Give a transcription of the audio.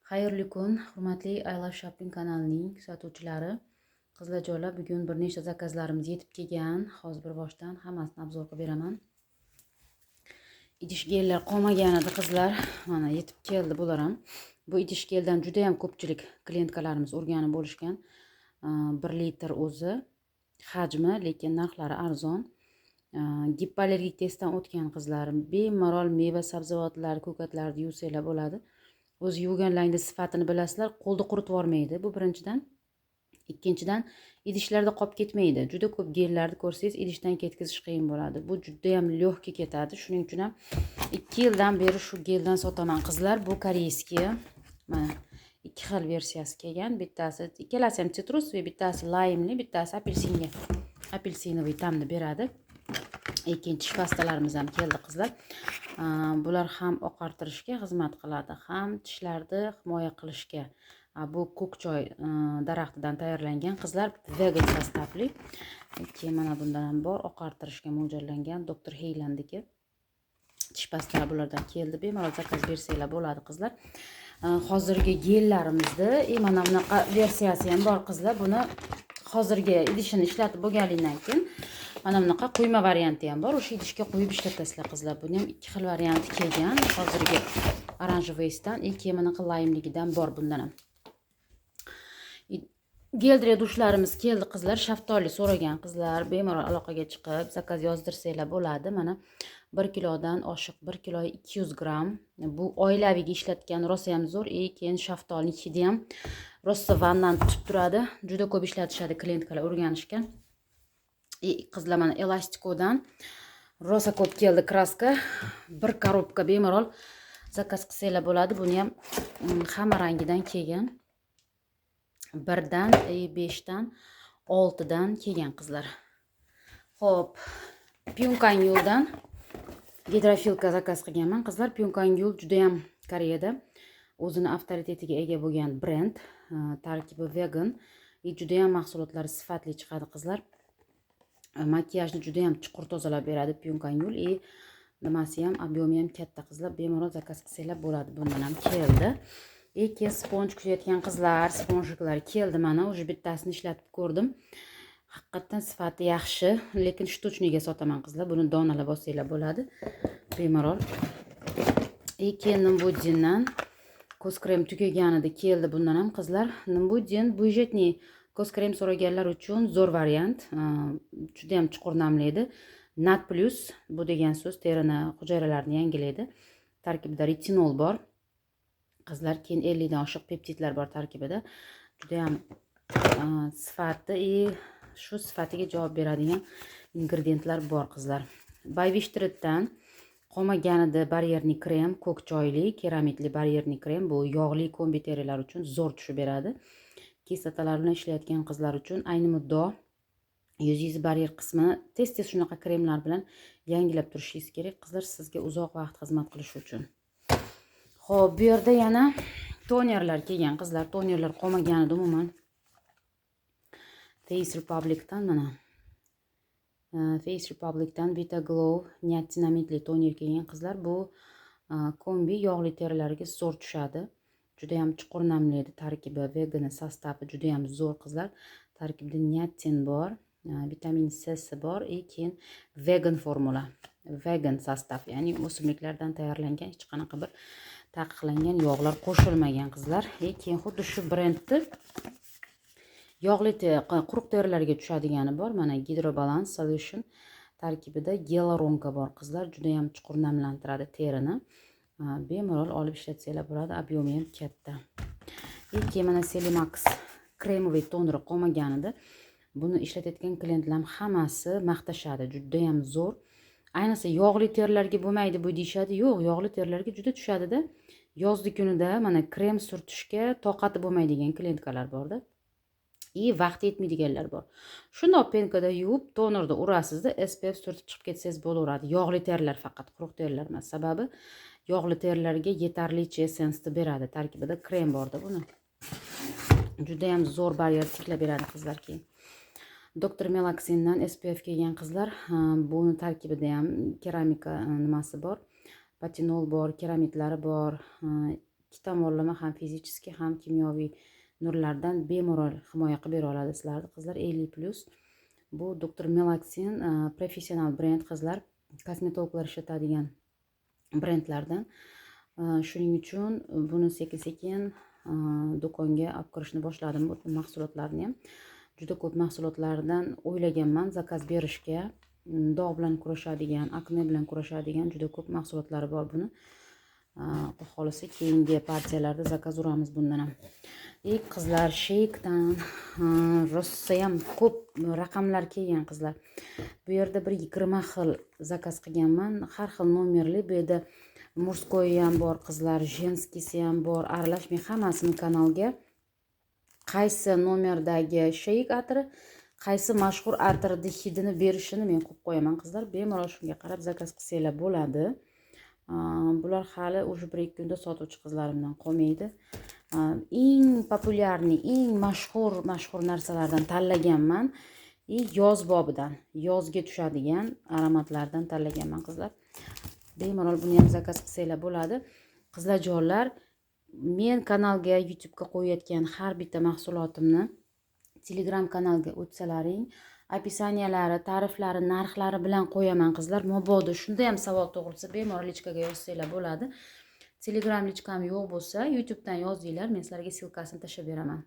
Xayrli kun, hurmatli I Love Shopping kanalining kuzatuvchilari. Qizlarjolar, bugun bir nechta zakazlarimiz yetib kelgan. Hozir bir boshdan hammasini obzor qilib beraman. Idish gellar qolmagan edi qizlar. Mana yetib keldi bular ham. Bu idish geldan juda ham ko'pchilik klientkalarimiz o'rganib bo'lishgan. 1 litr o'zi hajmi, lekin narxlari arzon. Gipoallergik testdan o'tgan qizlar bemalol meva, sabzavotlar, ko'katlarni yuvsanglar bo'ladi. O'zi yuvganlaringda sifatini bilasizlar, qo'lda quritib yormaydi. Bu birinchidan. Ikkinchidan, idishlarda qolib ketmaydi. Juda ko'p gellarni ko'rsangiz, idishdan ketkazish qiyin bo'ladi. Bu juda ham lehki ketadi. Shuning uchun ham 2 yildan beri shu geldan sotaman qizlar. Bu koreyskiy. Mana 2 xil versiyasi kelgan. Bittasi, ikkalasi ham sitrus va bittasi laymli, bittasi apelsinoviy ta'mni beradi. Ikkinchi tish pastalarimiz ham keldi qizlar. Bular ham oqartirishga xizmat qiladi, ham tishlarni himoya qilishga. Bu ko'k choy daraxtidan tayyorlangan qizlar, vegan sostavli. Keyin mana bundan ham bor, oqartirishga mo'ljallangan Dr. Heylandniki tish pastalari bulardan keldi. Bemalol zakaz bersanglar bo'ladi qizlar. Hozirgi gellarimizda mana bunaqa versiyasi ham bor qizlar. Buni hozirgi idishini ishlatib bo'lganligidan keyin mana bunaqa quyma varianti ham bor. O'sha idishga quyib ishlatasizlar qizlar. Buni ham 2 xil varianti kelgan. Hozirgi oranjeviysidan, keyin mana qilayimligidan bor bundan ham. Geldre dushlarimiz keldi qizlar. Shaftoli so'ragan qizlar bemalol aloqaga chiqib zakaz yozdirsanglar bo'ladi. Mana 1 kilodan oshiq 1 kilo 200 gram. Bu oilaviy ishlatgan rosa ham zo'r. Keyin shaftolining hidi ham rosa vandan tutib turadi. Juda ko'p ishlatishadi klientkalar o'rganishgan. Qizlar mana elastikodan rosa ko'p keldi kraska. 1 korobka bemalol zakaz qilsanglar bo'ladi. Buni ham hamma rangidan kelgan. 1 dan 5 dan 6 dan kelgan qizlar. Xo'p, Pyongyangdan gidrofilka zakaz qilganman qizlar. Pyongyang juda ham Koreyada o'zini avtoritetiga ega bo'lgan brend. Tarkibi vegan. Juda ham mahsulotlari sifatli chiqadi qizlar. Makiyajni juda ham chuqur tozalab beradi Pyongyang. Nimasi ham, obyomi ham katta qizlar. Bemalol zakaz qilsanglar bo'ladi. Bundan ham keldi. Keyin sponj kutayotgan qizlar, sponjiklar keldi mana. O'sha bittasini ishlatib ko'rdim. Haqiqatan sifati yaxshi, lekin shtuchniga sotaman qizlar. Buni donalab olsanglar bo'ladi. Bemalol. Keyin Nimbudindan ko'z krem tugaganida keldi bundan ham qizlar. Nimbudin budjetniy ko'z krem so'raganlar uchun zo'r variant. Juda ham chuqur namlaydi. Nat plus bu degan so'z terini, hujayralarini yangilaydi. Tarkibida retinol bor. Qizlar, keyin 50 dan oshiq peptidlar bor tarkibida. Juda ham sifati, shu sifatiga javob beradigan ingrediyentlar bor qizlar. Bayvishtiritdan qolmaganida baryerli krem, ko'k choyli, keramikli baryerli krem. Bu yog'li kombiteriyalar uchun zo'r tushib beradi. Kislotalar bilan ishlayotgan qizlar uchun ayni muddo yuzingiz baryer qismini tez-tez shunaqa kremlar bilan yangilab turishingiz kerak qizlar, sizga uzoq vaqt xizmat qilishi uchun. Xo'p, bu yerda yana tonerlar kelgan qizlar. Tonerlar qolmaganida umuman. Face Republic'dan mana. Face Republic'dan Vita Glow niacinamidli toner kelgan qizlar. Bu kombi yog'li terilarga zo'r tushadi. Juda ham chuqur namlaydi. Tarkibi vegan sostavi juda ham zo'r qizlar. Tarkibida niatin bor, vitamin C bor, keyin vegan formula. Vegan sostav, ya'ni o'simliklardan tayyorlangan, hech qanaqa bir taqiqlangan yog'lar qo'shilmagan qizlar. Keyin xuddi shu brendni yog'li quruq terilarga tushadigani bor. Mana Hydrobalance Solution tarkibida gyaluronka bor qizlar. Juda ham chuqur namlantiradi terini. Bemalol olib ishlatsanglar bo'ladi. Obyomi ham katta. Keyin mana Selimax kremoviy toneri qolmaganida buni ishlatayotgan klientlar hammasi maqtashadi. Juda ham zo'r. Ayniqsa yog'li terilarga bo'lmaydi bu deyishadi. Yo'q, yog'li terilarga juda tushadi-da. Yozgi kunida mana krem surtishga toqati bo'lmaydigan klientkalar borda. Vaqt yetmaydiganlar bor. Shuni penkada yuvib, tonerda urasizda, SPF surtib chiqib ketsangiz bo'laveradi. Yog'li terilar faqat, quruq terilar emas. Sababi yog'li terilarga yetarlicha essensni beradi. Tarkibida krem borda buni. Juda ham zo'r baryer tiklab beradi qizlar keyin. Dr. Melaxindan SPF kelgan qizlar. Buni tarkibida ham keramika nimasi bor. Patinol bor, keramitlari bor. ikki tomonlama ham fizicheskiy ham kimyoviy nurlardan bemalol himoya qilib bera oladi sizlarni qizlar 50+. Bu doktor Melaxin professional brend qizlar, kosmetologlar ishlatadigan brendlardan. Shuning uchun buni sekin-sekin do'konga olib kirishni boshladim. Bu mahsulotlarni ham juda ko'p mahsulotlardan o'ylaganman zakaz berishga. Dog' bilan kurashadigan, akne bilan kurashadigan juda ko'p mahsulotlari bor buni. Xudo xolisa keyingi partiyalarda zakaz uramiz bundan ham. Qizlar Shake'dan rosa ham ko'p raqamlar kelgan qizlar. Bu yerda bir 20 xil zakaz qilganman. Har xil nomerli, bu yerda murskoy ham bor qizlar, jenskisi ham bor. Aralashmay hammasini kanalga qaysi nomerdagi Shake atri, qaysi mashhur atirni hidini berishini men qo'yib qo'yaman qizlar. Bemalol shunga qarab zakaz qilsanglar bo'ladi. Bular hali уже 1-2 kunda sotuvchi qizlarimdan qolmaydi. Eng populyarniy, eng mashhur narsalardan tanlaganman. Yoz bobidan, yozga tushadigan aromatlardan tanlaganman qizlar. Bemalol buni ham zakaz qilsanglar bo'ladi. Qizlarjonlar, men kanalga YouTube'ga qo'yayotgan har bitta mahsulotimni Telegram kanalga o'tsalaring, opisaniyalari, tariflari, narxlari bilan qo'yaman qizlar. Mabodo shunda ham savol tug'ilsa, bemalol lichkaga yozsanglar bo'ladi. Telegram lichkam yo'q bo'lsa, YouTube'dan yozinglar, men sizlarga silkasini tashlab beraman.